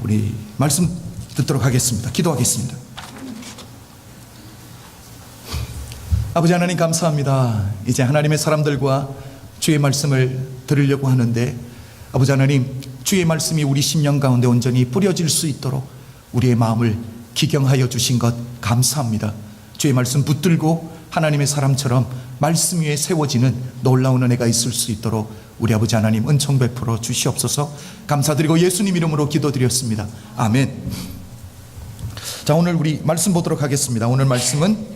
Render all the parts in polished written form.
우리 말씀 듣도록 하겠습니다. 기도하겠습니다. 아버지 하나님 감사합니다. 이제 하나님의 사람들과 주의 말씀을 들으려고 하는데, 아버지 하나님, 주의 말씀이 우리 심령 가운데 온전히 뿌려질 수 있도록 우리의 마음을 기경하여 주신 것 감사합니다. 주의 말씀 붙들고 하나님의 사람처럼 말씀 위에 세워지는 놀라운 은혜가 있을 수 있도록 우리 아버지 하나님 은총 베풀어 주시옵소서. 감사드리고 예수님 이름으로 기도드렸습니다. 아멘. 자, 오늘 우리 말씀 보도록 하겠습니다. 오늘 말씀은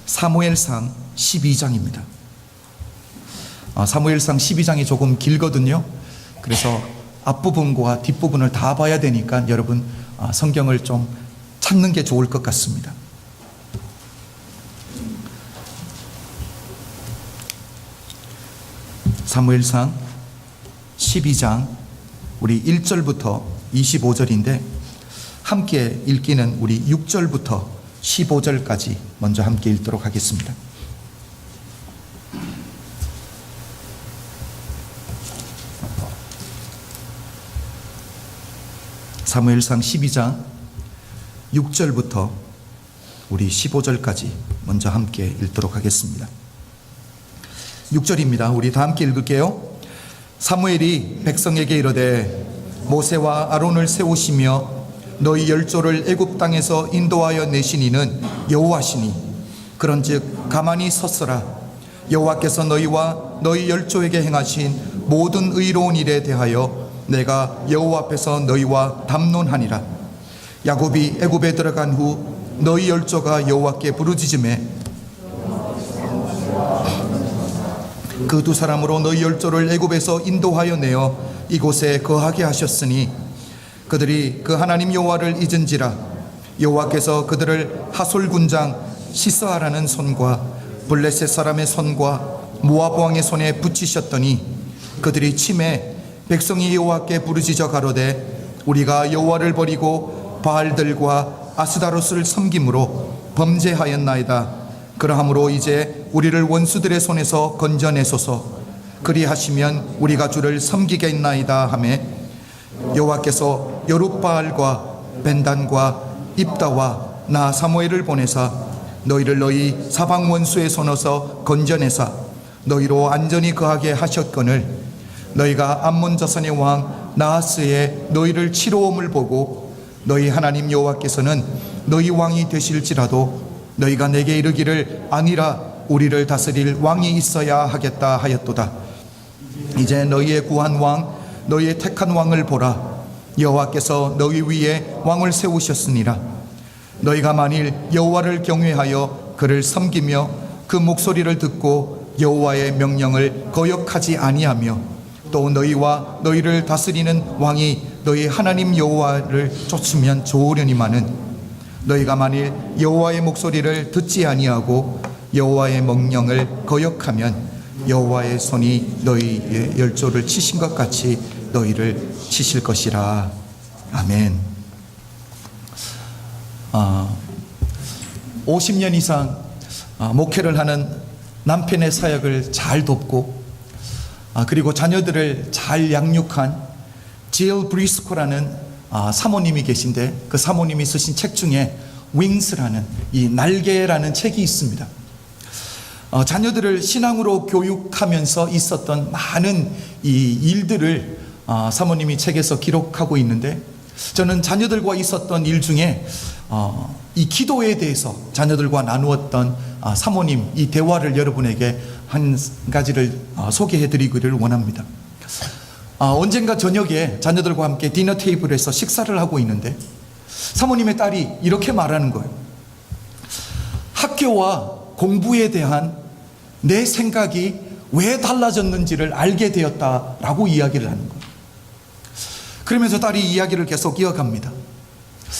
사무엘상 12장입니다. 사무엘상 12장이 조금 길거든요. 그래서 앞부분과 뒷부분을 다 봐야 되니까 여러분 성경을 좀 찾는 게 좋을 것 같습니다. 사무엘상 12장 우리 1절부터 25절인데, 함께 읽기는 우리 6절부터 15절까지 먼저 함께 읽도록 하겠습니다. 사무엘상 12장 6절부터 우리 15절까지 먼저 함께 읽도록 하겠습니다. 6절입니다. 우리 다 함께 읽을게요. 사무엘이 백성에게 이르되 모세와 아론을 세우시며 너희 열조를 애굽 땅에서 인도하여 내신 이는 여호와시니 그런즉 가만히 섰으라. 여호와께서 너희와 너희 열조에게 행하신 모든 의로운 일에 대하여 내가 여호와 앞에서 너희와 담론하니라. 야곱이 애굽에 들어간 후 너희 열조가 여호와께 부르짖음에 그 두 사람으로 너희 열조를 애굽에서 인도하여 내어 이곳에 거하게 하셨으니 그들이 그 하나님 여호와를 잊은지라. 여호와께서 그들을 하솔 군장 시스아라는 손과 블레셋 사람의 손과 모압 왕의 손에 붙이셨더니 그들이 치매 백성이 여호와께 부르짖어 가로되 우리가 여호와를 버리고 바알들과 아스다롯을 섬김으로 범죄하였나이다. 그러하므로 이제 우리를 원수들의 손에서 건져내소서. 그리하시면 우리가 주를 섬기겠나이다 하매 여호와께서 여룹바알과 벤단과 입다와 나 사무엘을 보내사 너희를 너희 사방 원수의 손에서 건져내사 너희로 안전히 거하게 하셨거늘 너희가 암몬 자손의 왕 나하스의 너희를 치러옴을 보고 너희 하나님 여호와께서는 너희 왕이 되실지라도 너희가 내게 이르기를 아니라 우리를 다스릴 왕이 있어야 하겠다 하였도다. 이제 너희의 구한 왕 너희의 택한 왕을 보라. 여호와께서 너희 위에 왕을 세우셨으니라. 너희가 만일 여호와를 경외하여 그를 섬기며 그 목소리를 듣고 여호와의 명령을 거역하지 아니하며 또 너희와 너희를 다스리는 왕이 너희 하나님 여호와를 쫓으면 좋으려니만은 너희가 만일 여호와의 목소리를 듣지 아니하고 여호와의 명령을 거역하면 여호와의 손이 너희의 열조를 치신 것 같이 너희를 치실 것이라. 아멘. 50년 이상 목회를 하는 남편의 사역을 잘 돕고 그리고 자녀들을 잘 양육한 질 브리스코라는 사모님이 계신데, 그 사모님이 쓰신 책 중에 윙스라는 이 날개라는 책이 있습니다. 자녀들을 신앙으로 교육하면서 있었던 많은 이 일들을 사모님이 책에서 기록하고 있는데, 저는 자녀들과 있었던 일 중에 이 기도에 대해서 자녀들과 나누었던 사모님 이 대화를 여러분에게 한 가지를 소개해 드리기를 원합니다. 언젠가 저녁에 자녀들과 함께 디너 테이블에서 식사를 하고 있는데 사모님의 딸이 이렇게 말하는 거예요. 학교와 공부에 대한 내 생각이 왜 달라졌는지를 알게 되었다라고 이야기를 하는 거예요. 그러면서 딸이 이야기를 계속 이어갑니다.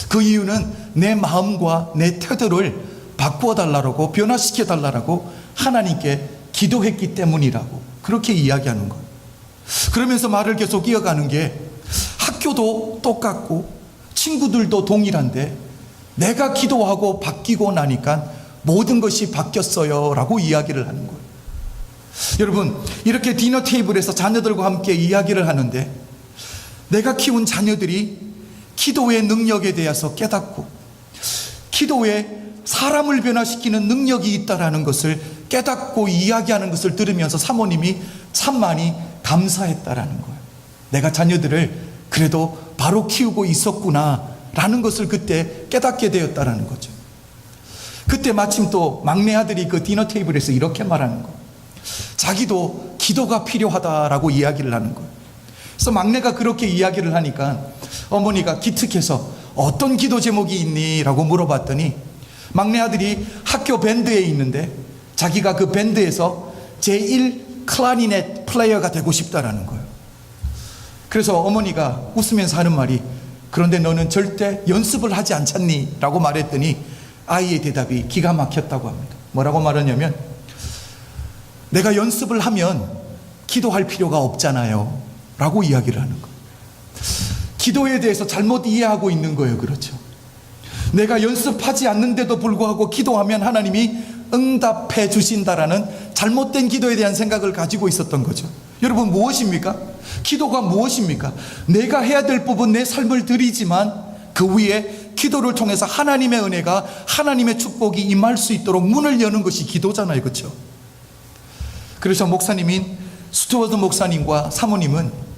그 이유는 내 마음과 내 태도를 바꾸어 달라고, 변화시켜 달라고 하나님께 기도했기 때문이라고 그렇게 이야기하는 거예요. 그러면서 말을 계속 이어가는 게, 학교도 똑같고 친구들도 동일한데 내가 기도하고 바뀌고 나니까 모든 것이 바뀌었어요 라고 이야기를 하는 거예요. 여러분, 이렇게 디너 테이블에서 자녀들과 함께 이야기를 하는데 내가 키운 자녀들이 기도의 능력에 대해서 깨닫고 기도에 사람을 변화시키는 능력이 있다라는 것을 깨닫고 이야기하는 것을 들으면서 사모님이 참 많이 감사했다라는 거예요. 내가 자녀들을 그래도 바로 키우고 있었구나 라는 것을 그때 깨닫게 되었다라는 거죠. 그때 마침 또 막내 아들이 그 디너 테이블에서 이렇게 말하는 거예요. 자기도 기도가 필요하다라고 이야기를 하는 거예요. 그래서 막내가 그렇게 이야기를 하니까 어머니가 기특해서 어떤 기도 제목이 있니? 라고 물어봤더니 막내 아들이 학교 밴드에 있는데 자기가 그 밴드에서 제1 클라리넷 플레이어가 되고 싶다라는 거예요. 그래서 어머니가 웃으면서 하는 말이 그런데 너는 절대 연습을 하지 않잖니? 라고 말했더니 아이의 대답이 기가 막혔다고 합니다. 뭐라고 말하냐면 내가 연습을 하면 기도할 필요가 없잖아요 라고 이야기를 하는 거예요. 기도에 대해서 잘못 이해하고 있는 거예요. 그렇죠. 내가 연습하지 않는데도 불구하고 기도하면 하나님이 응답해 주신다라는 잘못된 기도에 대한 생각을 가지고 있었던 거죠. 여러분 무엇입니까? 기도가 무엇입니까? 내가 해야 될 부분 내 삶을 드리지만 그 위에 기도를 통해서 하나님의 은혜가 하나님의 축복이 임할 수 있도록 문을 여는 것이 기도잖아요. 그렇죠? 그래서 목사님인 스튜어드 목사님과 사모님은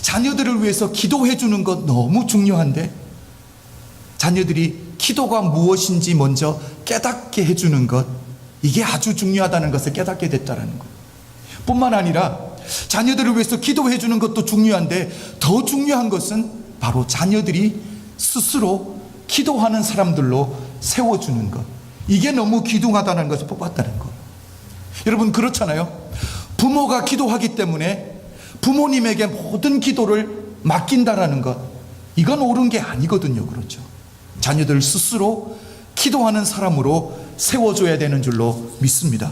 자녀들을 위해서 기도해 주는 것 너무 중요한데 자녀들이 기도가 무엇인지 먼저 깨닫게 해주는 것, 이게 아주 중요하다는 것을 깨닫게 됐다는 것. 뿐만 아니라 자녀들을 위해서 기도해 주는 것도 중요한데 더 중요한 것은 바로 자녀들이 스스로 기도하는 사람들로 세워주는 것, 이게 너무 귀중하다는 것을 뽑았다는 것. 여러분 그렇잖아요. 부모가 기도하기 때문에 부모님에게 모든 기도를 맡긴다라는 것, 이건 옳은 게 아니거든요. 그렇죠? 자녀들 스스로 기도하는 사람으로 세워줘야 되는 줄로 믿습니다.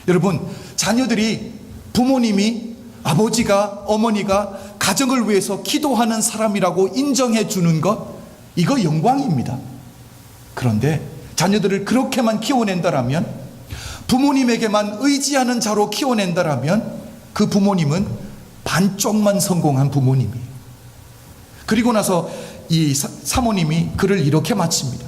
여러분 자녀들이 부모님이 아버지가 어머니가 가정을 위해서 기도하는 사람이라고 인정해 주는 것, 이거 영광입니다. 그런데 자녀들을 그렇게만 키워낸다라면, 부모님에게만 의지하는 자로 키워낸다라면 그 부모님은 반쪽만 성공한 부모님이에요. 그리고 나서 이 사모님이 글을 이렇게 마칩니다.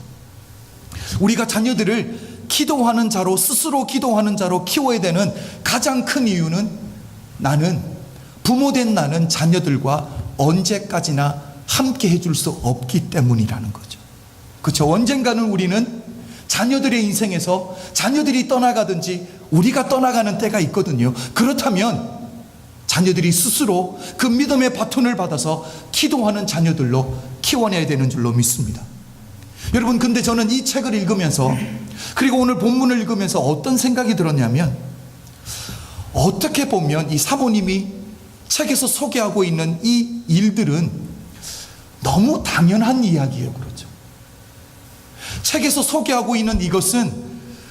우리가 자녀들을 기도하는 자로, 스스로 기도하는 자로 키워야 되는 가장 큰 이유는 나는, 부모된 나는 자녀들과 언제까지나 함께 해줄 수 없기 때문이라는 거죠. 그렇죠? 언젠가는 우리는 자녀들의 인생에서 자녀들이 떠나가든지 우리가 떠나가는 때가 있거든요. 그렇다면 자녀들이 스스로 그 믿음의 바톤을 받아서 기도하는 자녀들로 키워내야 되는 줄로 믿습니다. 여러분 근데 저는 이 책을 읽으면서, 그리고 오늘 본문을 읽으면서 어떤 생각이 들었냐면, 어떻게 보면 이 사모님이 책에서 소개하고 있는 이 일들은 너무 당연한 이야기예요. 그렇죠? 책에서 소개하고 있는 이것은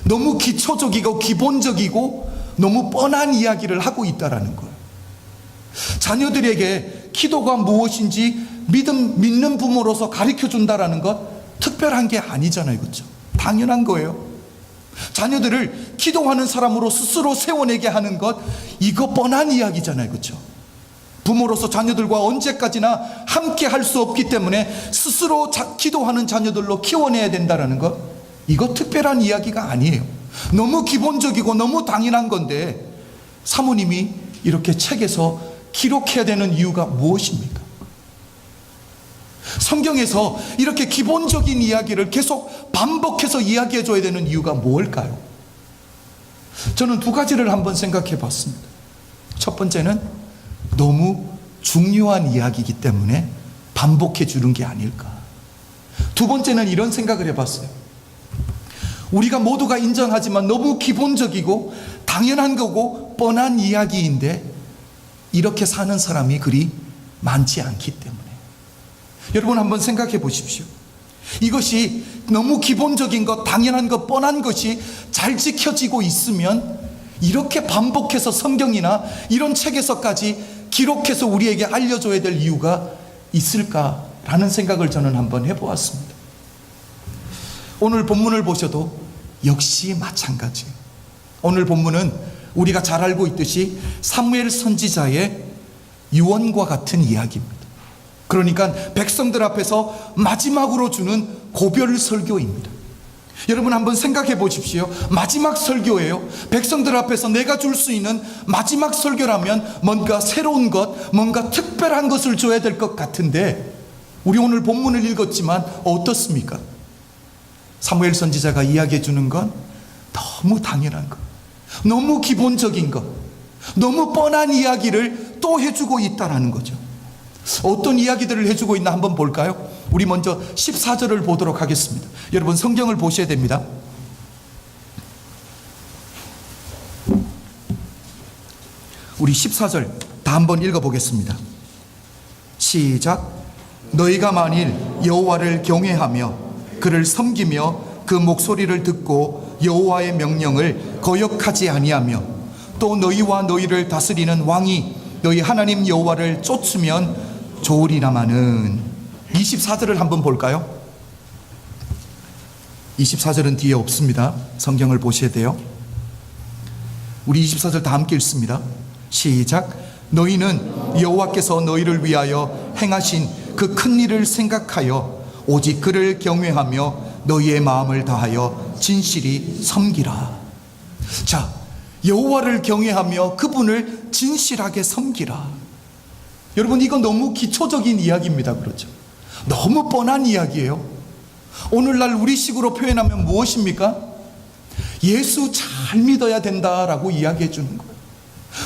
너무 기초적이고 기본적이고 너무 뻔한 이야기를 하고 있다라는 거예요. 자녀들에게 기도가 무엇인지 믿는 부모로서 가르쳐 준다라는 것 특별한 게 아니잖아요. 그렇죠? 당연한 거예요. 자녀들을 기도하는 사람으로 스스로 세워내게 하는 것, 이거 뻔한 이야기잖아요. 그렇죠? 부모로서 자녀들과 언제까지나 함께 할 수 없기 때문에 스스로 기도하는 자녀들로 키워내야 된다는 것, 이거 특별한 이야기가 아니에요. 너무 기본적이고 너무 당연한 건데 사모님이 이렇게 책에서 기록해야 되는 이유가 무엇입니까? 성경에서 이렇게 기본적인 이야기를 계속 반복해서 이야기해 줘야 되는 이유가 뭘까요? 저는 두 가지를 한번 생각해 봤습니다. 첫 번째는 너무 중요한 이야기이기 때문에 반복해 주는 게 아닐까. 두 번째는 이런 생각을 해봤어요. 우리가 모두가 인정하지만 너무 기본적이고 당연한 거고 뻔한 이야기인데 이렇게 사는 사람이 그리 많지 않기 때문에. 여러분 한번 생각해 보십시오. 이것이 너무 기본적인 것, 당연한 것, 뻔한 것이 잘 지켜지고 있으면 이렇게 반복해서 성경이나 이런 책에서까지 기록해서 우리에게 알려줘야 될 이유가 있을까라는 생각을 저는 한번 해보았습니다. 오늘 본문을 보셔도 역시 마찬가지예요. 오늘 본문은 우리가 잘 알고 있듯이 사무엘 선지자의 유언과 같은 이야기입니다. 그러니까 백성들 앞에서 마지막으로 주는 고별 설교입니다. 여러분 한번 생각해 보십시오. 마지막 설교예요. 백성들 앞에서 내가 줄 수 있는 마지막 설교라면 뭔가 새로운 것, 뭔가 특별한 것을 줘야 될 것 같은데, 우리 오늘 본문을 읽었지만 어떻습니까? 사무엘 선지자가 이야기해 주는 건 너무 당연한 것, 너무 기본적인 것, 너무 뻔한 이야기를 또 해주고 있다는 거죠. 어떤 이야기들을 해주고 있나 한번 볼까요? 우리 먼저 14절을 보도록 하겠습니다. 여러분 성경을 보셔야 됩니다. 우리 14절 다 한번 읽어보겠습니다. 시작. 너희가 만일 여호와를 경외하며 그를 섬기며 그 목소리를 듣고 여호와의 명령을 거역하지 아니하며 또 너희와 너희를 다스리는 왕이 너희 하나님 여호와를 쫓으면 좋으리라마는. 24절을 한번 볼까요? 24절은 뒤에 없습니다. 성경을 보셔야 돼요. 우리 24절 다 함께 읽습니다. 시작. 너희는 여호와께서 너희를 위하여 행하신 그 큰 일을 생각하여 오직 그를 경외하며 너희의 마음을 다하여 진실이 섬기라. 자, 여호와를 경외하며 그분을 진실하게 섬기라. 여러분 이건 너무 기초적인 이야기입니다. 그렇죠? 너무 뻔한 이야기예요. 오늘날 우리식으로 표현하면 무엇입니까? 예수 잘 믿어야 된다라고 이야기해 주는 거예요.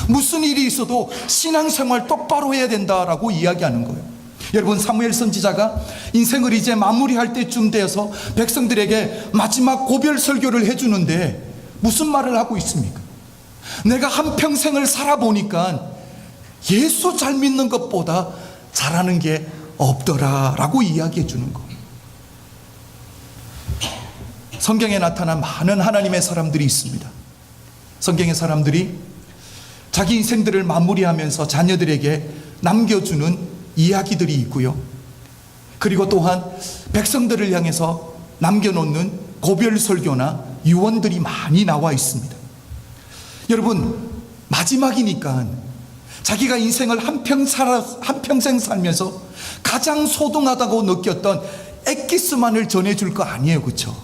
무슨 일이 있어도 신앙생활 똑바로 해야 된다라고 이야기하는 거예요. 여러분 사무엘 선지자가 인생을 이제 마무리할 때쯤 되어서 백성들에게 마지막 고별 설교를 해주는데 무슨 말을 하고 있습니까? 내가 한평생을 살아보니까 예수 잘 믿는 것보다 잘하는 게 없더라라고 이야기해 주는 거. 성경에 나타난 많은 하나님의 사람들이 있습니다. 성경의 사람들이 자기 인생들을 마무리하면서 자녀들에게 남겨주는 이야기들이 있고요. 그리고 또한 백성들을 향해서 남겨놓는 고별 설교나 유언들이 많이 나와 있습니다. 여러분 마지막이니까 자기가 인생을 한평생 살면서 가장 소중하다고 느꼈던 엑기스만을 전해줄 거 아니에요. 그렇죠?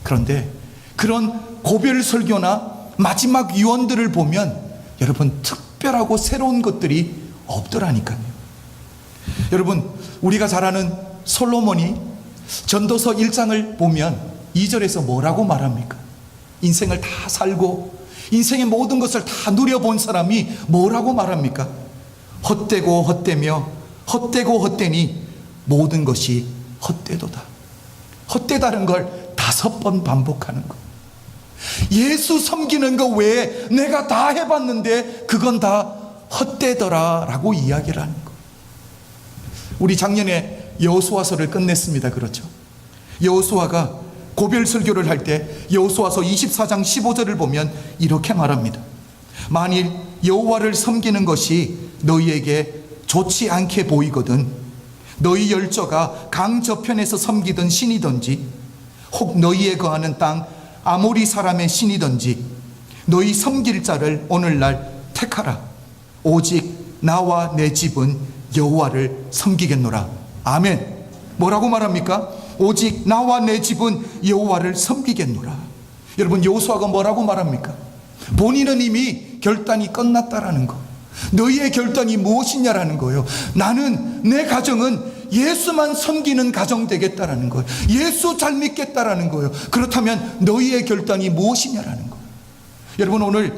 그런데 그런 고별 설교나 마지막 유언들을 보면 여러분 특별하고 새로운 것들이 없더라니까요. 여러분 우리가 잘 아는 솔로몬이 전도서 1장을 보면 2절에서 뭐라고 말합니까? 인생을 다 살고 인생의 모든 것을 다 누려본 사람이 뭐라고 말합니까? 헛되고 헛되며 헛되고 헛되니 모든 것이 헛되도다. 헛되다는 걸 5번 반복하는 거. 예수 섬기는 거 외에 내가 다 해봤는데 그건 다 헛되더라 라고 이야기를 하는 거. 우리 작년에 여호수아서를 끝냈습니다. 그렇죠? 여호수아가 고별 설교를 할 때 여호수아서 24장 15절을 보면 이렇게 말합니다. 만일 여호와를 섬기는 것이 너희에게 좋지 않게 보이거든 너희 열조가 강 저편에서 섬기던 신이든지 혹 너희에 거하는 땅 아모리 사람의 신이든지 너희 섬길 자를 오늘날 택하라. 오직 나와 내 집은 여호와를 섬기겠노라. 아멘. 뭐라고 말합니까? 오직 나와 내 집은 여호와를 섬기겠노라. 여러분 여호수아가 뭐라고 말합니까? 본인은 이미 결단이 끝났다라는 거. 너희의 결단이 무엇이냐라는 거예요. 나는 내 가정은 예수만 섬기는 가정 되겠다라는 거예요. 예수 잘 믿겠다라는 거예요. 그렇다면 너희의 결단이 무엇이냐라는 거예요. 여러분 오늘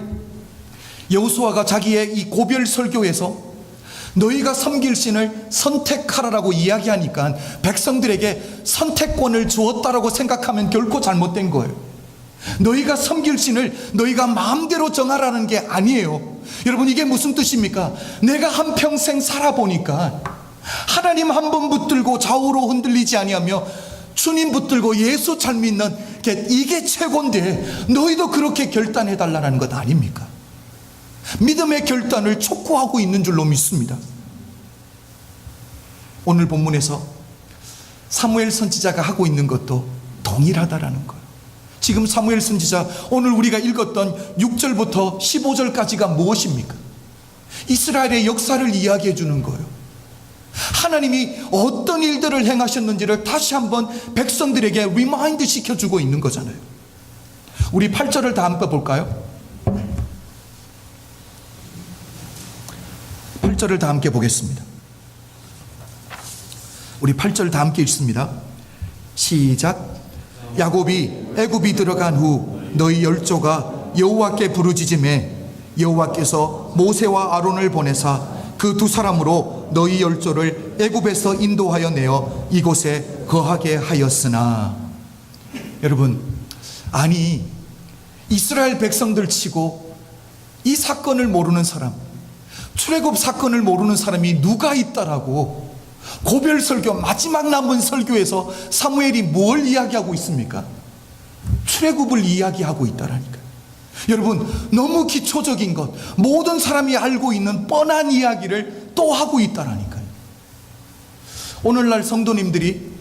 여호수아가 자기의 이 고별 설교에서 너희가 섬길 신을 선택하라라고 이야기하니까 백성들에게 선택권을 주었다라고 생각하면 결코 잘못된 거예요. 너희가 섬길 신을 너희가 마음대로 정하라는 게 아니에요. 여러분 이게 무슨 뜻입니까? 내가 한평생 살아보니까 하나님 한 번 붙들고 좌우로 흔들리지 아니하며 주님 붙들고 예수 잘 믿는 이게 최고인데 너희도 그렇게 결단해달라는 것 아닙니까? 믿음의 결단을 촉구하고 있는 줄로 믿습니다. 오늘 본문에서 사무엘 선지자가 하고 있는 것도 동일하다라는 거예요. 지금 사무엘 선지자 오늘 우리가 읽었던 6절부터 15절까지가 무엇입니까? 이스라엘의 역사를 이야기해 주는 거예요. 하나님이 어떤 일들을 행하셨는지를 다시 한번 백성들에게 리마인드 시켜주고 있는 거잖아요. 우리 8절을 다 한번 볼까요? 8절을 다 함께 보겠습니다. 우리 8절 다 함께 읽습니다. 시작. 야곱이 애굽이 들어간 후 너희 열조가 여호와께 부르짖음에 여호와께서 모세와 아론을 보내사 그 두 사람으로 너희 열조를 애굽에서 인도하여 내어 이곳에 거하게 하였으나. 여러분, 아니 이스라엘 백성들 치고 이 사건을 모르는 사람, 출애굽 사건을 모르는 사람이 누가 있다라고 고별 설교, 마지막 남은 설교에서 사무엘이 뭘 이야기하고 있습니까? 출애굽을 이야기하고 있다라니까요. 여러분, 너무 기초적인 것, 모든 사람이 알고 있는 뻔한 이야기를 또 하고 있다라니까요. 오늘날 성도님들이,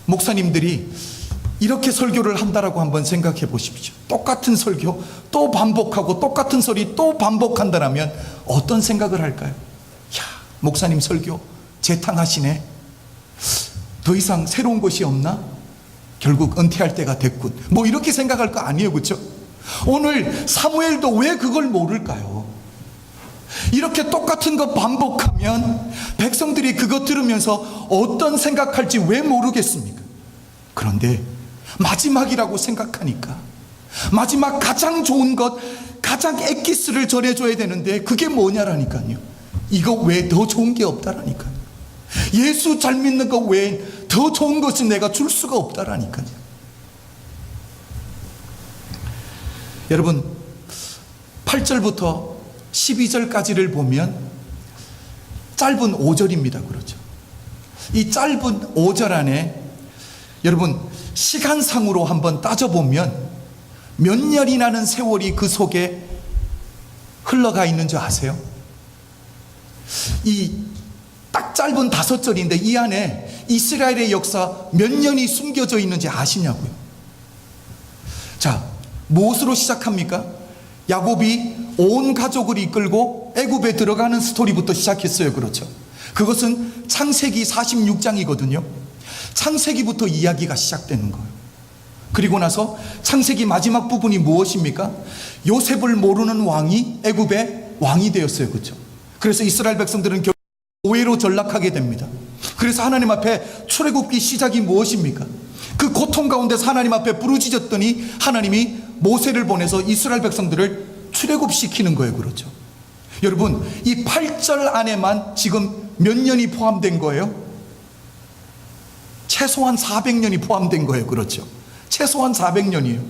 목사님들이 이렇게 설교를 한다라고 한번 생각해 보십시오. 똑같은 설교 또 반복하고 똑같은 소리 또 반복한다라면 어떤 생각을 할까요? 야, 목사님 설교 재탕하시네. 더 이상 새로운 것이 없나? 결국 은퇴할 때가 됐군. 뭐 이렇게 생각할 거 아니에요, 그렇죠? 오늘 사무엘도 왜 그걸 모를까요? 이렇게 똑같은 거 반복하면 백성들이 그거 들으면서 어떤 생각할지 왜 모르겠습니까? 그런데 마지막이라고 생각하니까 마지막 가장 좋은 것, 가장 엑기스를 전해줘야 되는데 그게 뭐냐라니까요. 이거 외에 더 좋은 게 없다라니까요. 예수 잘 믿는 것 외에 더 좋은 것은 내가 줄 수가 없다라니까요. 여러분, 8절부터 12절까지를 보면 짧은 5절입니다. 그렇죠? 이 짧은 5절 안에 여러분 시간상으로 한번 따져보면 몇 년이라는 세월이 그 속에 흘러가 있는 줄 아세요? 이 딱 짧은 5절인데 이 안에 이스라엘의 역사 몇 년이 숨겨져 있는지 아시냐고요? 자, 무엇으로 시작합니까? 야곱이 온 가족을 이끌고 애굽에 들어가는 스토리부터 시작했어요. 그렇죠? 그것은 창세기 46장이거든요. 창세기부터 이야기가 시작되는 거예요. 그리고 나서 창세기 마지막 부분이 무엇입니까? 요셉을 모르는 왕이 애굽의 왕이 되었어요. 그렇죠? 그래서 이스라엘 백성들은 결국 노예로 전락하게 됩니다. 그래서 하나님 앞에 출애굽기 시작이 무엇입니까? 그 고통 가운데서 하나님 앞에 부르짖었더니 하나님이 모세를 보내서 이스라엘 백성들을 출애굽시키는 거예요. 그렇죠? 여러분, 이 8절 안에만 지금 몇 년이 포함된 거예요? 최소한 400년이 포함된 거예요. 그렇죠? 최소한 400년이에요.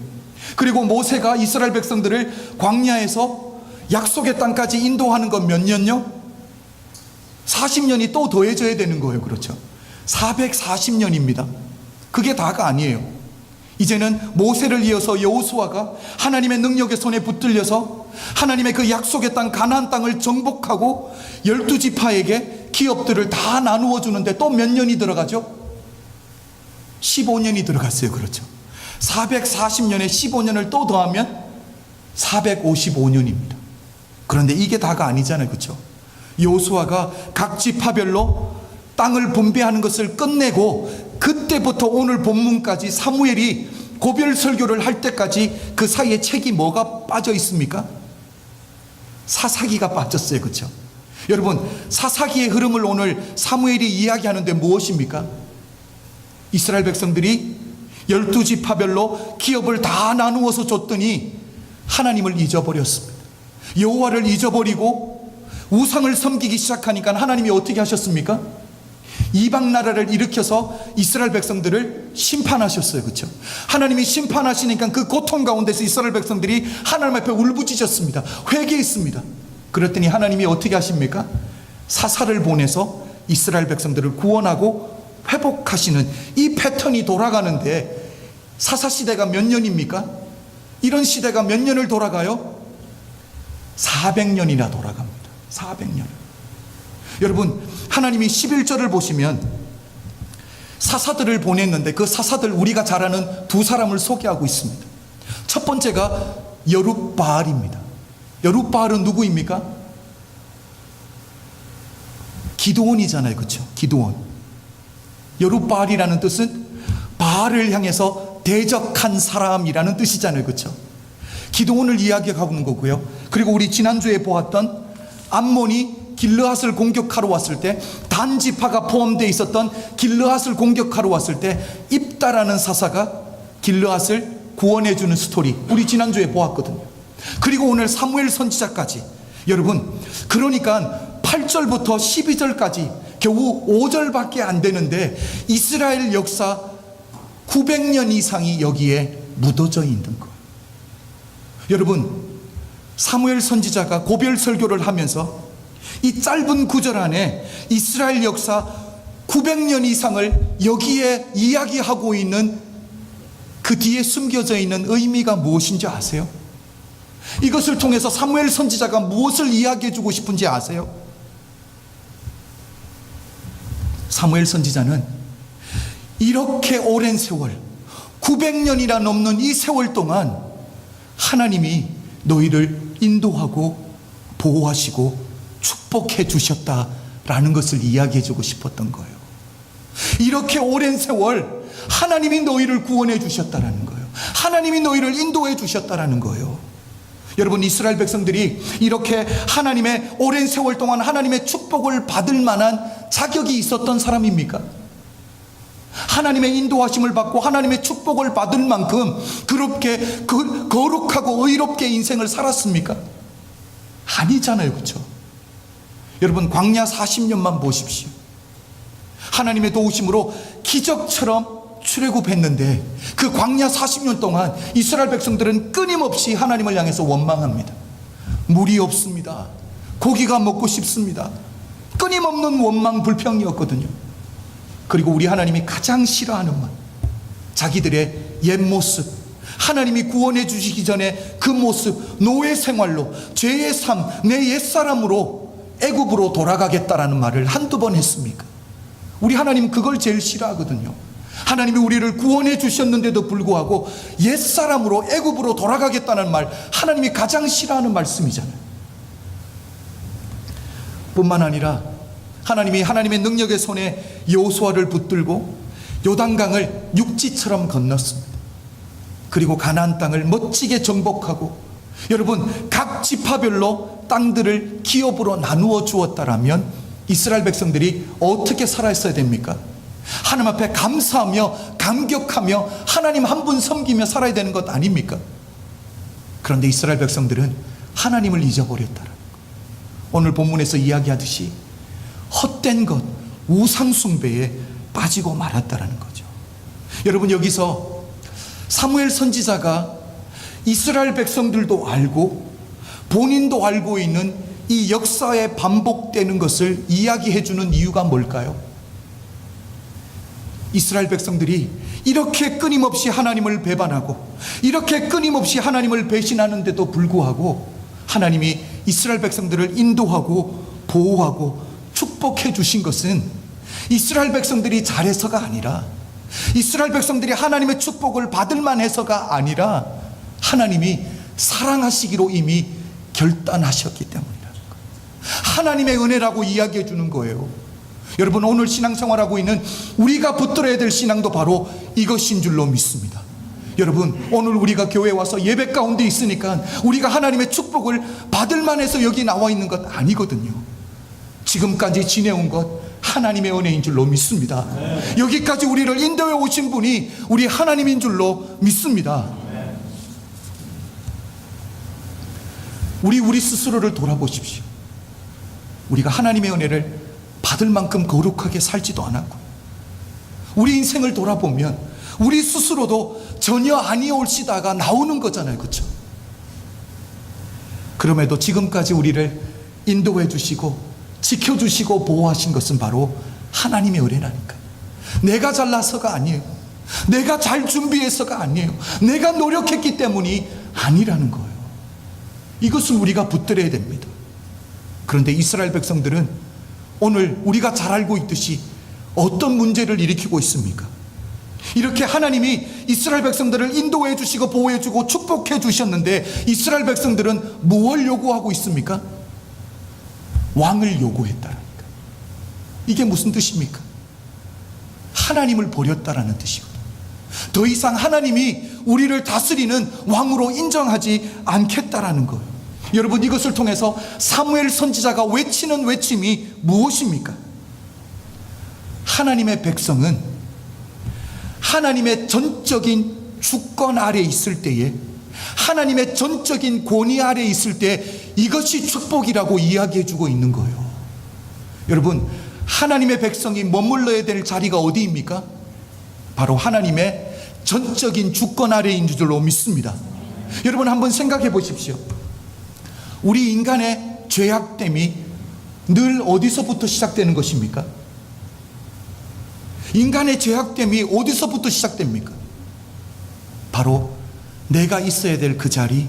그리고 모세가 이스라엘 백성들을 광야에서 약속의 땅까지 인도하는 건 몇 년요? 40년이 또 더해져야 되는 거예요. 그렇죠? 440년입니다. 그게 다가 아니에요. 이제는 모세를 이어서 여호수아가 하나님의 능력의 손에 붙들려서 하나님의 그 약속의 땅 가나안 땅을 정복하고 12지파에게 기업들을 다 나누어 주는데 또 몇 년이 들어가죠? 15년이 들어갔어요. 그렇죠? 440년에 15년을 또 더하면 455년입니다. 그런데 이게 다가 아니잖아요. 그렇죠? 여호수아가 각 지파별로 땅을 분배하는 것을 끝내고 그때부터 오늘 본문까지 사무엘이 고별 설교를 할 때까지 그 사이에 책이 뭐가 빠져 있습니까? 사사기가 빠졌어요. 그렇죠? 여러분, 사사기의 흐름을 오늘 사무엘이 이야기하는데 무엇입니까? 이스라엘 백성들이 12지파별로 기업을 다 나누어서 줬더니 하나님을 잊어버렸습니다. 여호와를 잊어버리고 우상을 섬기기 시작하니까 하나님이 어떻게 하셨습니까? 이방 나라를 일으켜서 이스라엘 백성들을 심판하셨어요. 그렇죠? 하나님이 심판하시니까 그 고통 가운데서 이스라엘 백성들이 하나님 앞에 울부짖었습니다. 회개했습니다. 그랬더니 하나님이 어떻게 하십니까? 사사를 보내서 이스라엘 백성들을 구원하고 회복하시는 이 패턴이 돌아가는데 사사 시대가 몇 년입니까? 이런 시대가 몇 년을 돌아가요? 400년이나 돌아갑니다. 400년. 여러분, 하나님이 11절을 보시면 사사들을 보냈는데 그 사사들 우리가 잘 아는 두 사람을 소개하고 있습니다. 첫 번째가 여룻바알입니다. 여룻바알은 누구입니까? 기드온이잖아요. 그렇죠? 기드온. 여룻바알이라는 뜻은 바알을 향해서 대적한 사람이라는 뜻이잖아요. 그렇죠? 기드온을 이야기하고 있는 거고요. 그리고 우리 지난주에 보았던 암몬이 길르앗을 공격하러 왔을 때, 단 지파가 포함되어 있었던 길르앗을 공격하러 왔을 때 입다라는 사사가 길르앗을 구원해 주는 스토리, 우리 지난주에 보았거든요. 그리고 오늘 사무엘 선지자까지. 여러분, 그러니까 8절부터 12절까지 겨우 5절밖에 안 되는데 이스라엘 역사 900년 이상이 여기에 묻어져 있는 거예요. 여러분, 사무엘 선지자가 고별 설교를 하면서 이 짧은 구절 안에 이스라엘 역사 900년 이상을 여기에 이야기하고 있는 그 뒤에 숨겨져 있는 의미가 무엇인지 아세요? 이것을 통해서 사무엘 선지자가 무엇을 이야기해 주고 싶은지 아세요? 사무엘 선지자는 이렇게 오랜 세월, 900년이나 넘는 이 세월 동안 하나님이 너희를 인도하고 보호하시고 축복해 주셨다라는 것을 이야기해 주고 싶었던 거예요. 이렇게 오랜 세월 하나님이 너희를 구원해 주셨다라는 거예요. 하나님이 너희를 인도해 주셨다라는 거예요. 여러분, 이스라엘 백성들이 이렇게 하나님의 오랜 세월 동안 하나님의 축복을 받을 만한 자격이 있었던 사람입니까? 하나님의 인도하심을 받고 하나님의 축복을 받을 만큼 그렇게 거룩하고 의롭게 인생을 살았습니까? 아니잖아요. 그렇죠? 여러분, 광야 40년만 보십시오. 하나님의 도우심으로 기적처럼 출애굽했는데 그 광야 40년 동안 이스라엘 백성들은 끊임없이 하나님을 향해서 원망합니다. 물이 없습니다. 고기가 먹고 싶습니다. 끊임없는 원망 불평이었거든요. 그리고 우리 하나님이 가장 싫어하는 말, 자기들의 옛 모습, 하나님이 구원해 주시기 전에 그 모습, 노예 생활로, 죄의 삶, 내 옛사람으로 애굽으로 돌아가겠다라는 말을 한두 번 했습니까? 우리 하나님 그걸 제일 싫어하거든요. 하나님이 우리를 구원해 주셨는데도 불구하고 옛사람으로 애굽으로 돌아가겠다는 말, 하나님이 가장 싫어하는 말씀이잖아요. 뿐만 아니라 하나님이 하나님의 능력의 손에 여호수아를 붙들고 요단강을 육지처럼 건넜습니다. 그리고 가나안 땅을 멋지게 정복하고, 여러분, 각 지파별로 땅들을 기업으로 나누어 주었다라면 이스라엘 백성들이 어떻게 살아있어야 됩니까? 하나님 앞에 감사하며 감격하며 하나님 한 분 섬기며 살아야 되는 것 아닙니까? 그런데 이스라엘 백성들은 하나님을 잊어버렸다는 것. 오늘 본문에서 이야기하듯이 헛된 것, 우상 숭배에 빠지고 말았다는 거죠. 여러분, 여기서 사무엘 선지자가 이스라엘 백성들도 알고 본인도 알고 있는 이 역사에 반복되는 것을 이야기해 주는 이유가 뭘까요? 이스라엘 백성들이 이렇게 끊임없이 하나님을 배반하고 이렇게 끊임없이 하나님을 배신하는데도 불구하고 하나님이 이스라엘 백성들을 인도하고 보호하고 축복해 주신 것은 이스라엘 백성들이 잘해서가 아니라, 이스라엘 백성들이 하나님의 축복을 받을 만해서가 아니라 하나님이 사랑하시기로 이미 결단하셨기 때문이라는 거예요. 하나님의 은혜라고 이야기해 주는 거예요. 여러분, 오늘 신앙생활하고 있는 우리가 붙들어야 될 신앙도 바로 이것인 줄로 믿습니다. 여러분, 오늘 우리가 교회에 와서 예배 가운데 있으니까 우리가 하나님의 축복을 받을 만해서 여기 나와 있는 것 아니거든요. 지금까지 지내온 것 하나님의 은혜인 줄로 믿습니다. 여기까지 우리를 인도해 오신 분이 우리 하나님인 줄로 믿습니다. 우리 스스로를 돌아보십시오. 우리가 하나님의 은혜를 받을 만큼 거룩하게 살지도 않았고, 우리 인생을 돌아보면 우리 스스로도 전혀 아니올시다가 나오는 거잖아요. 그렇죠? 그럼에도 지금까지 우리를 인도해 주시고 지켜주시고 보호하신 것은 바로 하나님의 은혜라니까. 내가 잘나서가 아니에요. 내가 잘 준비해서가 아니에요. 내가 노력했기 때문이 아니라는 거예요. 이것을 우리가 붙들어야 됩니다. 그런데 이스라엘 백성들은 오늘 우리가 잘 알고 있듯이 어떤 문제를 일으키고 있습니까? 이렇게 하나님이 이스라엘 백성들을 인도해 주시고 보호해 주고 축복해 주셨는데 이스라엘 백성들은 무엇을 요구하고 있습니까? 왕을 요구했다니까. 이게 무슨 뜻입니까? 하나님을 버렸다라는 뜻이거든요. 더 이상 하나님이 우리를 다스리는 왕으로 인정하지 않겠다라는 거예요. 여러분, 이것을 통해서 사무엘 선지자가 외치는 외침이 무엇입니까? 하나님의 백성은 하나님의 전적인 주권 아래 있을 때에, 하나님의 전적인 권위 아래 있을 때 이것이 축복이라고 이야기해 주고 있는 거예요. 여러분, 하나님의 백성이 머물러야 될 자리가 어디입니까? 바로 하나님의 전적인 주권 아래인 줄로 믿습니다. 여러분, 한번 생각해 보십시오. 우리 인간의 죄악됨이 늘 어디서부터 시작되는 것입니까? 인간의 죄악됨이 어디서부터 시작됩니까? 바로 내가 있어야 될 그 자리,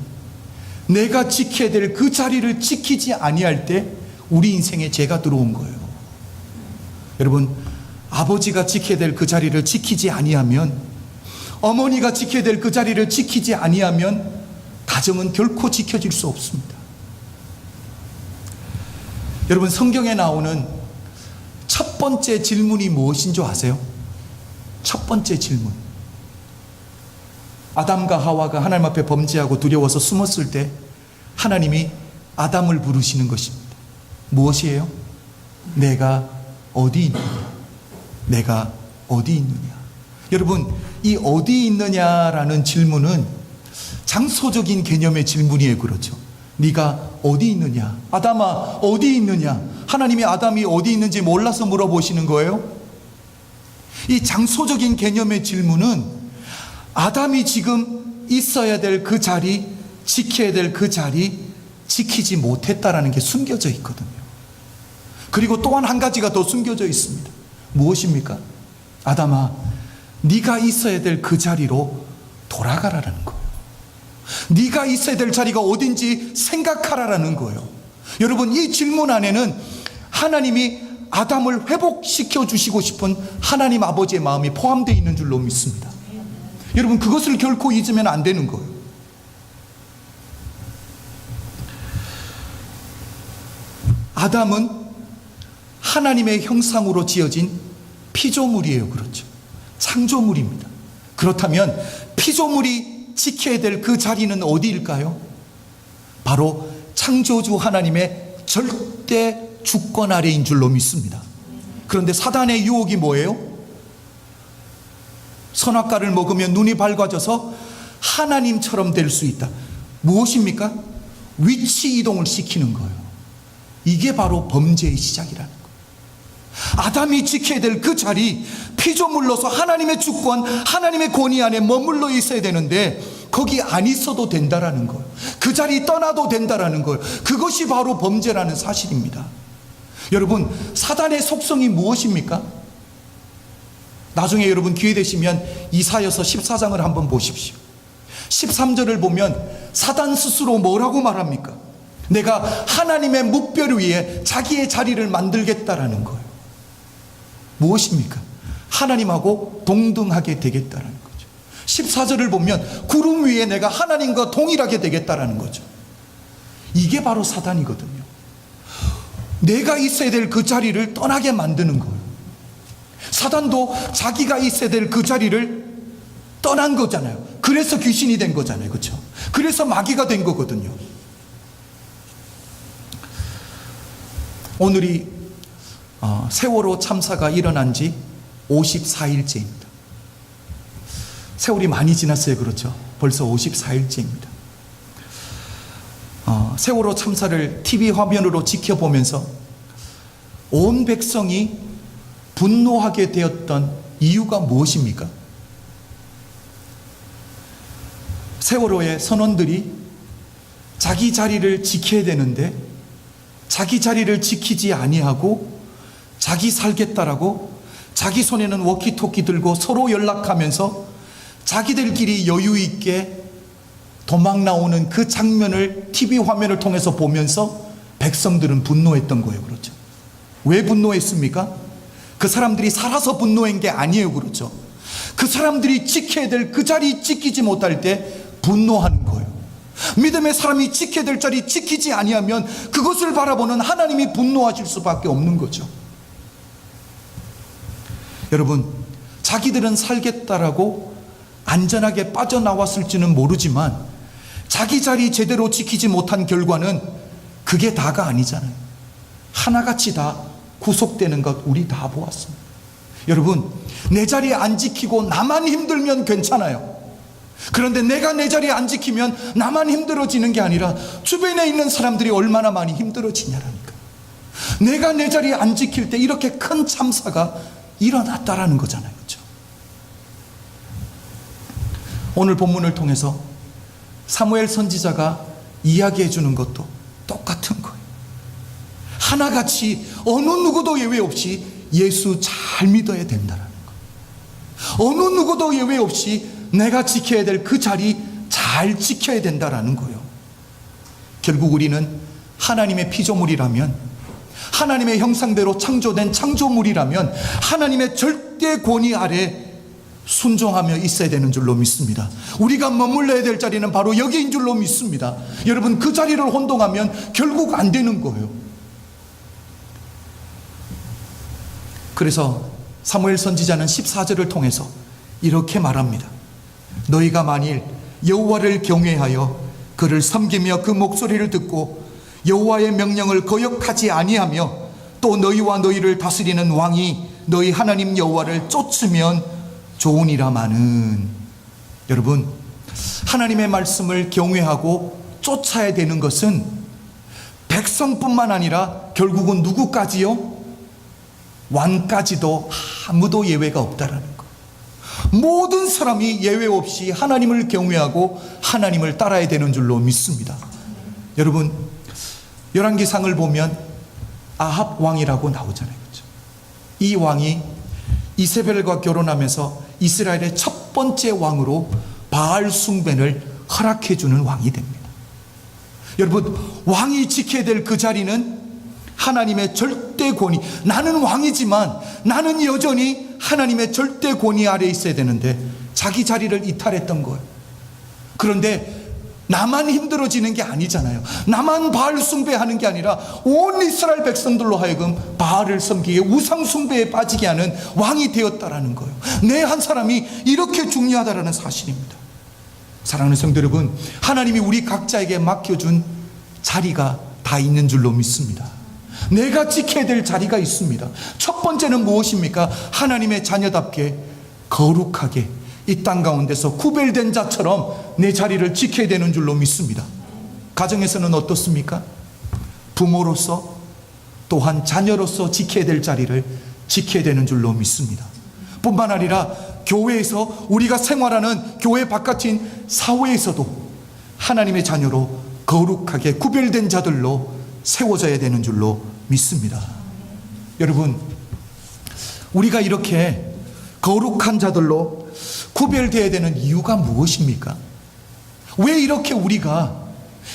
내가 지켜야 될 그 자리를 지키지 아니할 때 우리 인생에 죄가 들어온 거예요. 여러분, 아버지가 지켜야 될 그 자리를 지키지 아니하면, 어머니가 지켜야 될 그 자리를 지키지 아니하면 가정은 결코 지켜질 수 없습니다. 여러분, 성경에 나오는 첫 번째 질문이 무엇인 줄 아세요? 첫 번째 질문. 아담과 하와가 하나님 앞에 범죄하고 두려워서 숨었을 때 하나님이 아담을 부르시는 것입니다. 무엇이에요? 내가 어디 있느냐? 내가 어디 있느냐? 여러분, 이 어디 있느냐라는 질문은 장소적인 개념의 질문이에요. 그렇죠? 네가 어디 있느냐? 아담아, 어디 있느냐? 하나님이 아담이 어디 있는지 몰라서 물어보시는 거예요? 이 장소적인 개념의 질문은 아담이 지금 있어야 될 그 자리, 지켜야 될 그 자리 지키지 못했다라는 게 숨겨져 있거든요. 그리고 또한 한 가지가 더 숨겨져 있습니다. 무엇입니까? 아담아, 네가 있어야 될 그 자리로 돌아가라라는 거예요. 네가 있어야 될 자리가 어딘지 생각하라라는 거예요. 여러분, 이 질문 안에는 하나님이 아담을 회복시켜 주시고 싶은 하나님 아버지의 마음이 포함되어 있는 줄로 믿습니다. 여러분, 그것을 결코 잊으면 안 되는 거예요. 아담은 하나님의 형상으로 지어진 피조물이에요. 그렇죠? 창조물입니다. 그렇다면 피조물이 지켜야 될 그 자리는 어디일까요? 바로 창조주 하나님의 절대 주권 아래인 줄로 믿습니다. 그런데 사단의 유혹이 뭐예요? 선악과를 먹으면 눈이 밝아져서 하나님처럼 될 수 있다. 무엇입니까? 위치 이동을 시키는 거예요. 이게 바로 범죄의 시작이라는 거예요. 아담이 지켜야 될 그 자리, 피조물로서 하나님의 주권, 하나님의 권위 안에 머물러 있어야 되는데 거기 안 있어도 된다라는 거예요. 그 자리 떠나도 된다라는 거예요. 그것이 바로 범죄라는 사실입니다. 여러분, 사단의 속성이 무엇입니까? 나중에 여러분 기회 되시면 이사야서 14장을 한번 보십시오. 13절을 보면 사단 스스로 뭐라고 말합니까? 내가 하나님의 묵별 위에 자기의 자리를 만들겠다라는 거예요. 무엇입니까? 하나님하고 동등하게 되겠다라는 거죠. 14절을 보면 구름 위에 내가 하나님과 동일하게 되겠다라는 거죠. 이게 바로 사단이거든요. 내가 있어야 될 그 자리를 떠나게 만드는 거예요. 사단도 자기가 있어야 될 그 자리를 떠난 거잖아요. 그래서 귀신이 된 거잖아요. 그렇죠? 그래서 마귀가 된 거거든요. 오늘이 세월호 참사가 일어난 지 54일째입니다. 세월이 많이 지났어요. 그렇죠? 벌써 54일째입니다. 세월호 참사를 TV 화면으로 지켜보면서 온 백성이 분노하게 되었던 이유가 무엇입니까? 세월호의 선원들이 자기 자리를 지켜야 되는데 자기 자리를 지키지 아니하고 자기 살겠다라고 자기 손에는 워키토키 들고 서로 연락하면서 자기들끼리 여유 있게 도망 나오는 그 장면을 TV 화면을 통해서 보면서 백성들은 분노했던 거예요. 그렇죠? 왜 분노했습니까? 그 사람들이 살아서 분노한 게 아니에요. 그렇죠? 그 사람들이 지켜야 될 그 자리 지키지 못할 때 분노하는 거예요. 믿음의 사람이 지켜야 될 자리 지키지 아니하면 그것을 바라보는 하나님이 분노하실 수밖에 없는 거죠. 여러분, 자기들은 살겠다라고 안전하게 빠져나왔을지는 모르지만 자기 자리 제대로 지키지 못한 결과는 그게 다가 아니잖아요. 하나같이 다 구속되는 것 우리 다 보았습니다. 여러분, 내 자리 안 지키고 나만 힘들면 괜찮아요. 그런데 내가 내 자리 안 지키면 나만 힘들어지는 게 아니라 주변에 있는 사람들이 얼마나 많이 힘들어지냐라니까. 내가 내 자리 안 지킬 때 이렇게 큰 참사가 일어났다라는 거잖아요. 그렇죠? 오늘 본문을 통해서 사무엘 선지자가 이야기해 주는 것도 똑같은 거예요. 하나같이 어느 누구도 예외 없이 예수 잘 믿어야 된다는 거. 어느 누구도 예외 없이 내가 지켜야 될 그 자리 잘 지켜야 된다는 거예요. 결국 우리는 하나님의 피조물이라면, 하나님의 형상대로 창조된 창조물이라면 하나님의 절대 권위 아래 순종하며 있어야 되는 줄로 믿습니다. 우리가 머물러야 될 자리는 바로 여기인 줄로 믿습니다. 여러분, 그 자리를 혼동하면 결국 안 되는 거예요. 그래서 사무엘 선지자는 14절을 통해서 이렇게 말합니다. 너희가 만일 여호와를 경외하여 그를 섬기며 그 목소리를 듣고 여호와의 명령을 거역하지 아니하며 또 너희와 너희를 다스리는 왕이 너희 하나님 여호와를 쫓으면 좋으니라마는. 여러분, 하나님의 말씀을 경외하고 쫓아야 되는 것은 백성뿐만 아니라 결국은 누구까지요? 왕까지도 아무도 예외가 없다라는 거. 모든 사람이 예외 없이 하나님을 경외하고 하나님을 따라야 되는 줄로 믿습니다. 여러분, 열왕기상을 보면 아합 왕이라고 나오잖아요. 그렇죠? 이 왕이 이세벨과 결혼하면서 이스라엘의 첫 번째 왕으로 바알 숭배를 허락해 주는 왕이 됩니다. 여러분, 왕이 지켜야 될 그 자리는 하나님의 절대 권위. 나는 왕이지만 나는 여전히 하나님의 절대 권위 아래에 있어야 되는데 자기 자리를 이탈했던 거예요. 그런데 나만 힘들어지는 게 아니잖아요. 나만 바알 숭배하는 게 아니라 온 이스라엘 백성들로 하여금 바알을 섬기게, 우상 숭배에 빠지게 하는 왕이 되었다라는 거예요. 내 한 사람이 이렇게 중요하다라는 사실입니다. 사랑하는 성도 여러분, 하나님이 우리 각자에게 맡겨준 자리가 다 있는 줄로 믿습니다. 내가 지켜야 될 자리가 있습니다. 첫 번째는 무엇입니까? 하나님의 자녀답게 거룩하게 이 땅 가운데서 구별된 자처럼 내 자리를 지켜야 되는 줄로 믿습니다. 가정에서는 어떻습니까? 부모로서 또한 자녀로서 지켜야 될 자리를 지켜야 되는 줄로 믿습니다. 뿐만 아니라 교회에서, 우리가 생활하는 교회 바깥인 사회에서도 하나님의 자녀로 거룩하게 구별된 자들로 세워져야 되는 줄로 믿습니다. 여러분, 우리가 이렇게 거룩한 자들로 구별되어야 되는 이유가 무엇입니까? 왜 이렇게 우리가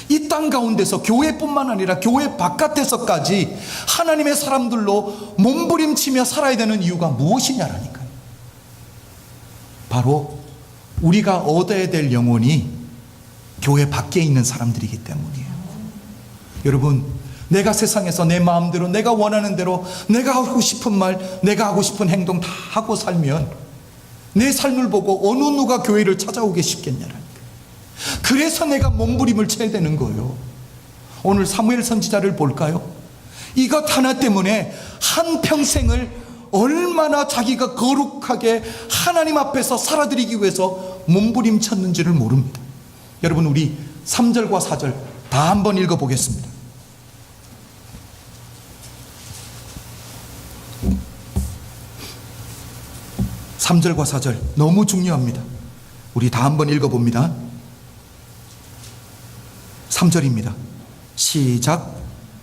이 땅 가운데서 교회뿐만 아니라 교회 바깥에서까지 하나님의 사람들로 몸부림치며 살아야 되는 이유가 무엇이냐라니까요. 바로 우리가 얻어야 될 영혼이 교회 밖에 있는 사람들이기 때문이에요. 여러분, 내가 세상에서 내 마음대로, 내가 원하는 대로, 내가 하고 싶은 말, 내가 하고 싶은 행동 다 하고 살면 내 삶을 보고 어느 누가 교회를 찾아오게 싶겠냐라니까. 그래서 내가 몸부림을 쳐야 되는 거예요. 오늘 사무엘 선지자를 볼까요? 이것 하나 때문에 한평생을 얼마나 자기가 거룩하게 하나님 앞에서 살아드리기 위해서 몸부림쳤는지를 모릅니다. 여러분, 우리 3절과 4절 다 한번 읽어보겠습니다. 3절과 4절 너무 중요합니다. 우리 다 한번 읽어봅니다. 3절입니다. 시작.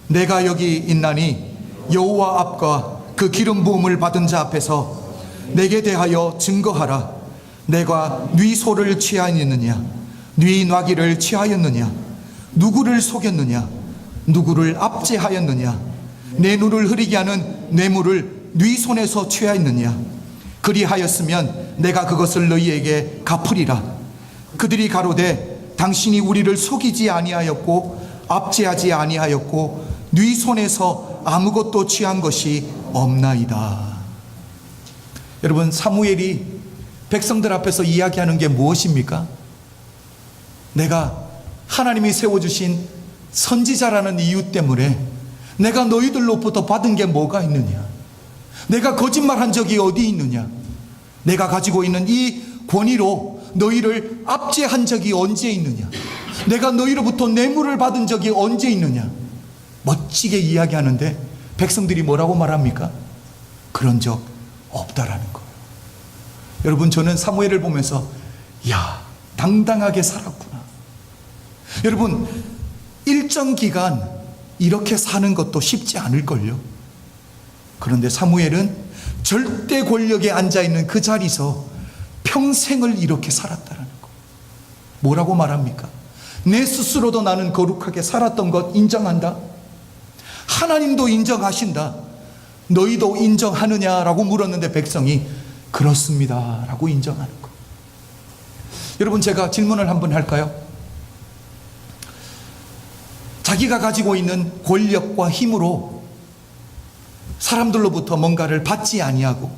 내가 여기 있나니 여호와 앞과 그 기름 부음을 받은 자 앞에서 내게 대하여 증거하라. 내가 네 소를 취하였느냐, 네 나귀를 취하였느냐, 누구를 속였느냐, 누구를 압제하였느냐, 내 눈을 흐리게 하는 뇌물을 네 손에서 취하였느냐. 그리하였으면 내가 그것을 너희에게 갚으리라. 그들이 가로되 당신이 우리를 속이지 아니하였고 압제하지 아니하였고 네 손에서 아무것도 취한 것이 없나이다. 여러분, 사무엘이 백성들 앞에서 이야기하는 게 무엇입니까? 내가 하나님이 세워주신 선지자라는 이유 때문에 내가 너희들로부터 받은 게 뭐가 있느냐? 내가 거짓말한 적이 어디 있느냐? 내가 가지고 있는 이 권위로 너희를 압제한 적이 언제 있느냐? 내가 너희로부터 뇌물을 받은 적이 언제 있느냐? 멋지게 이야기하는데 백성들이 뭐라고 말합니까? 그런 적 없다라는 거예요. 여러분, 저는 사무엘을 보면서 야, 당당하게 살았구나. 여러분, 일정 기간 이렇게 사는 것도 쉽지 않을걸요. 그런데 사무엘은 절대 권력에 앉아있는 그 자리에서 평생을 이렇게 살았다는 거. 뭐라고 말합니까? 내 스스로도 나는 거룩하게 살았던 것 인정한다. 하나님도 인정하신다. 너희도 인정하느냐라고 물었는데 백성이 그렇습니다 라고 인정하는 거. 여러분, 제가 질문을 한번 할까요? 자기가 가지고 있는 권력과 힘으로 사람들로부터 뭔가를 받지 아니하고,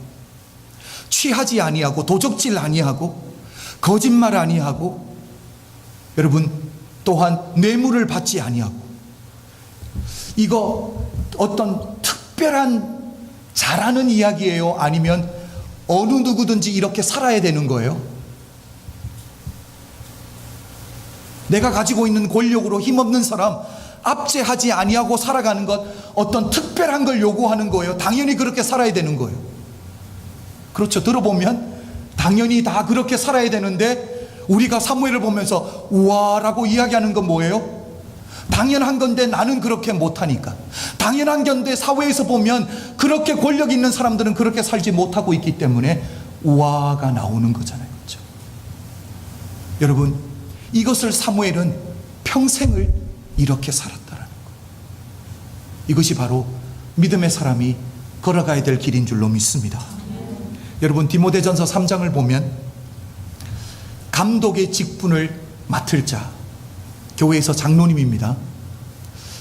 취하지 아니하고, 도적질 아니하고, 거짓말 아니하고, 여러분, 또한 뇌물을 받지 아니하고, 이거 어떤 특별한 잘하는 이야기예요? 아니면 어느 누구든지 이렇게 살아야 되는 거예요? 내가 가지고 있는 권력으로 힘없는 사람 압제하지 아니하고 살아가는 것, 어떤 특별한 걸 요구하는 거예요? 당연히 그렇게 살아야 되는 거예요. 그렇죠. 들어보면 당연히 다 그렇게 살아야 되는데 우리가 사무엘을 보면서 우와라고 이야기하는 건 뭐예요? 당연한 건데 나는 그렇게 못하니까. 당연한 건데 사회에서 보면 그렇게 권력 있는 사람들은 그렇게 살지 못하고 있기 때문에 우화가 나오는 거잖아요. 그렇죠? 여러분, 이것을 사무엘은 평생을 이렇게 살았다라는 거. 이것이 바로 믿음의 사람이 걸어가야 될 길인 줄로 믿습니다. 여러분, 디모데전서 3장을 보면 감독의 직분을 맡을 자, 교회에서 장로님입니다.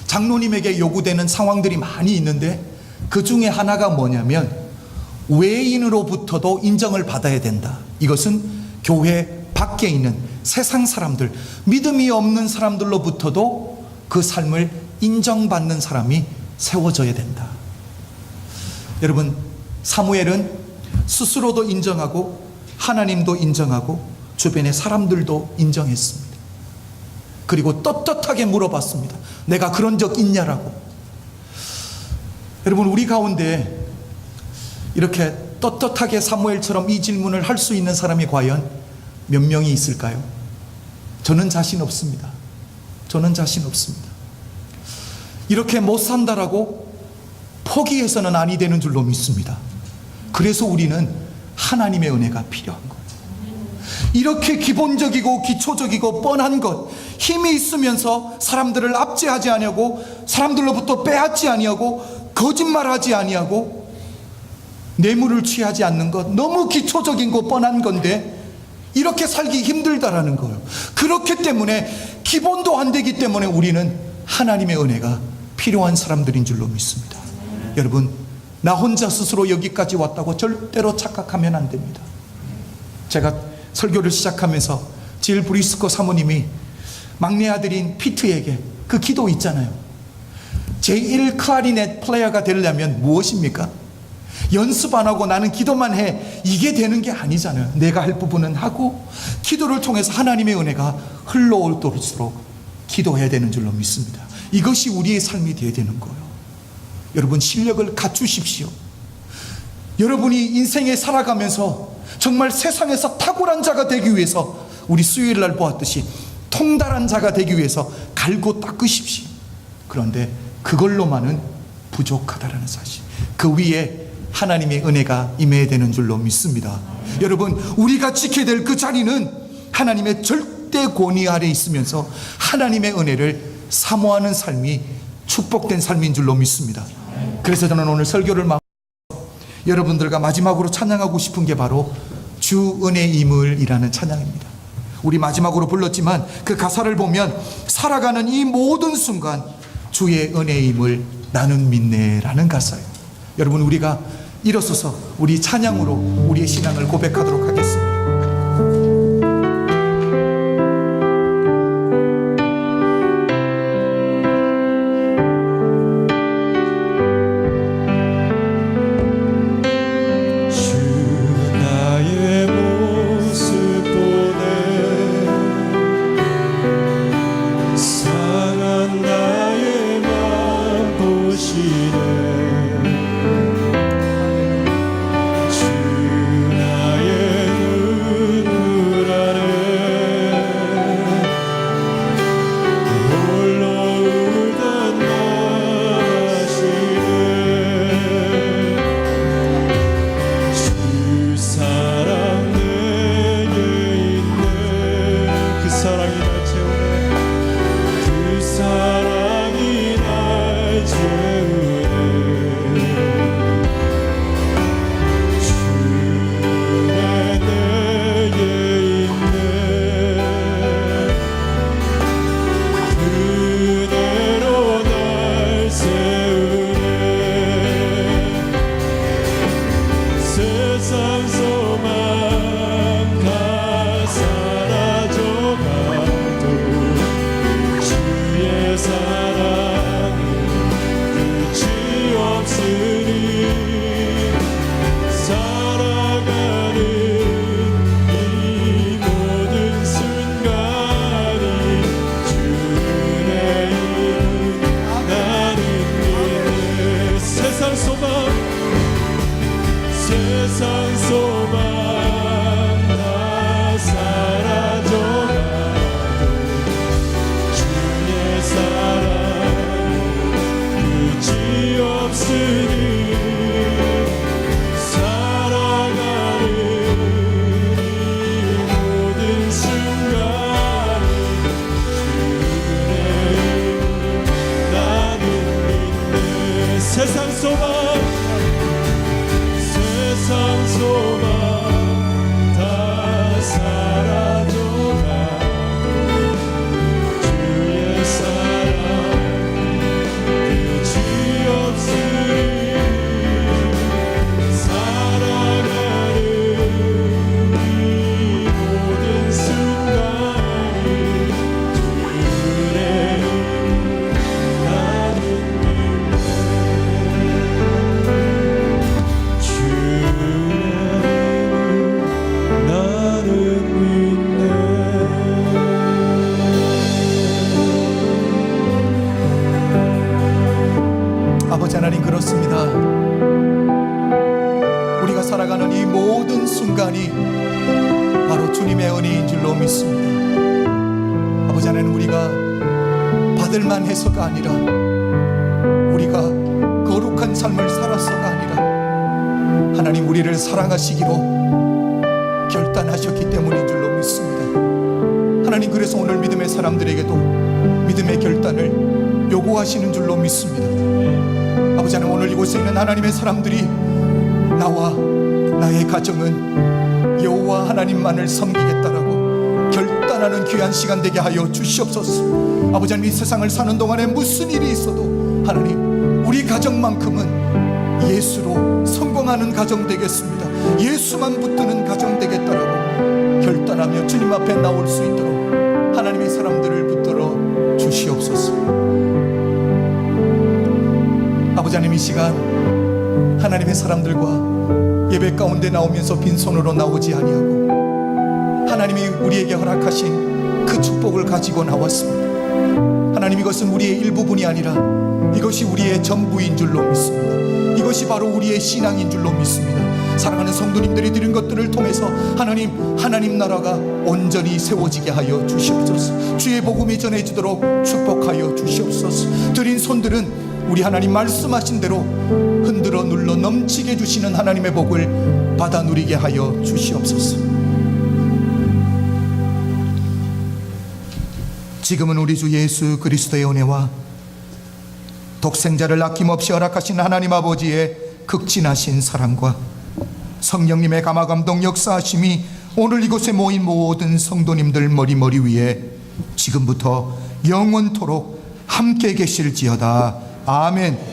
장로님에게 요구되는 상황들이 많이 있는데 그 중에 하나가 뭐냐면 외인으로부터도 인정을 받아야 된다. 이것은 교회 밖에 있는 세상 사람들, 믿음이 없는 사람들로부터도 그 삶을 인정받는 사람이 세워져야 된다. 여러분, 사무엘은 스스로도 인정하고 하나님도 인정하고 주변의 사람들도 인정했습니다. 그리고 떳떳하게 물어봤습니다. 내가 그런 적 있냐라고. 여러분, 우리 가운데 이렇게 떳떳하게 사무엘처럼 이 질문을 할 수 있는 사람이 과연 몇 명이 있을까요? 저는 자신 없습니다. 저는 자신 없습니다. 이렇게 못 산다라고 포기해서는 아니 되는 줄로 믿습니다. 그래서 우리는 하나님의 은혜가 필요한 거예요. 이렇게 기본적이고 기초적이고 뻔한 것, 힘이 있으면서 사람들을 압제하지 아니하고, 사람들로부터 빼앗지 아니하고, 거짓말하지 아니하고, 뇌물을 취하지 않는 것, 너무 기초적인 거 뻔한 건데 이렇게 살기 힘들다라는 거예요. 그렇기 때문에 기본도 안 되기 때문에 우리는 하나님의 은혜가 필요한 사람들인 줄로 믿습니다. 여러분, 나 혼자 스스로 여기까지 왔다고 절대로 착각하면 안 됩니다. 제가 설교를 시작하면서 질 브리스코 사모님이 막내 아들인 피트에게 그 기도 있잖아요. 제1 클라리넷 플레이어가 되려면 무엇입니까? 연습 안 하고 나는 기도만 해, 이게 되는 게 아니잖아요. 내가 할 부분은 하고 기도를 통해서 하나님의 은혜가 흘러올도록 기도해야 되는 줄로 믿습니다. 이것이 우리의 삶이 되어야 되는 거예요. 여러분, 실력을 갖추십시오. 여러분이 인생에 살아가면서 정말 세상에서 탁월한 자가 되기 위해서, 우리 수요일 날 보았듯이 통달한 자가 되기 위해서 갈고 닦으십시오. 그런데 그걸로만은 부족하다라는 사실, 그 위에 하나님의 은혜가 임해야 되는 줄로 믿습니다. 여러분, 우리가 지켜야 될 그 자리는 하나님의 절대 권위 아래 있으면서 하나님의 은혜를 사모하는 삶이 축복된 삶인 줄로 믿습니다. 그래서 저는 오늘 설교를 여러분들과 마지막으로 찬양하고 싶은 게 바로 주 은혜임을이라는 찬양입니다. 우리 마지막으로 불렀지만 그 가사를 보면 살아가는 이 모든 순간 주의 은혜임을 나는 믿네라는 가사예요. 여러분, 우리가 일어서서 우리 찬양으로 우리의 신앙을 고백하도록 하겠습니다. 아버지 하나님, 그렇습니다. 우리가 살아가는 이 모든 순간이 바로 주님의 은혜인 줄로 믿습니다. 아버지 하나님, 우리가 받을만 해서가 아니라, 우리가 거룩한 삶을 살아서가 아니라, 하나님 우리를 사랑하시기로 결단하셨기 때문인 줄로 믿습니다. 하나님, 그래서 오늘 믿음의 사람들에게도 믿음의 결단을 요구하시는 줄로 믿습니다. 아버지 하나님, 오늘 이곳에 있는 하나님의 사람들이 나와 나의 가정은 여호와 하나님만을 섬기겠다라고 결단하는 귀한 시간 되게 하여 주시옵소서. 아버지 하나님, 이 세상을 사는 동안에 무슨 일이 있어도 하나님 우리 가정만큼은 예수로 성공하는 가정 되겠습니다. 예수만 붙드는 가정 되겠다라고 결단하며 주님 앞에 나올 수 있도록 하나님의 사람들을 붙들어 주시옵소서. 아버지 하나님, 이 시간 하나님의 사람들과 예배 가운데 나오면서 빈손으로 나오지 아니하고 하나님이 우리에게 허락하신 그 축복을 가지고 나왔습니다. 하나님, 이것은 우리의 일부분이 아니라 이것이 우리의 전부인 줄로 믿습니다. 이것이 바로 우리의 신앙인 줄로 믿습니다. 사랑하는 성도님들이 드린 것들을 통해서 하나님 나라가 온전히 세워지게 하여 주시옵소서. 주의 복음이 전해지도록 축복하여 주시옵소서. 드린 손들은 우리 하나님 말씀하신 대로 흔들어 눌러 넘치게 주시는 하나님의 복을 받아 누리게 하여 주시옵소서. 지금은 우리 주 예수 그리스도의 은혜와 독생자를 아낌없이 허락하신 하나님 아버지의 극진하신 사랑과 성령님의 감화감동 역사하심이 오늘 이곳에 모인 모든 성도님들 머리 위에 지금부터 영원토록 함께 계실지어다. 아멘.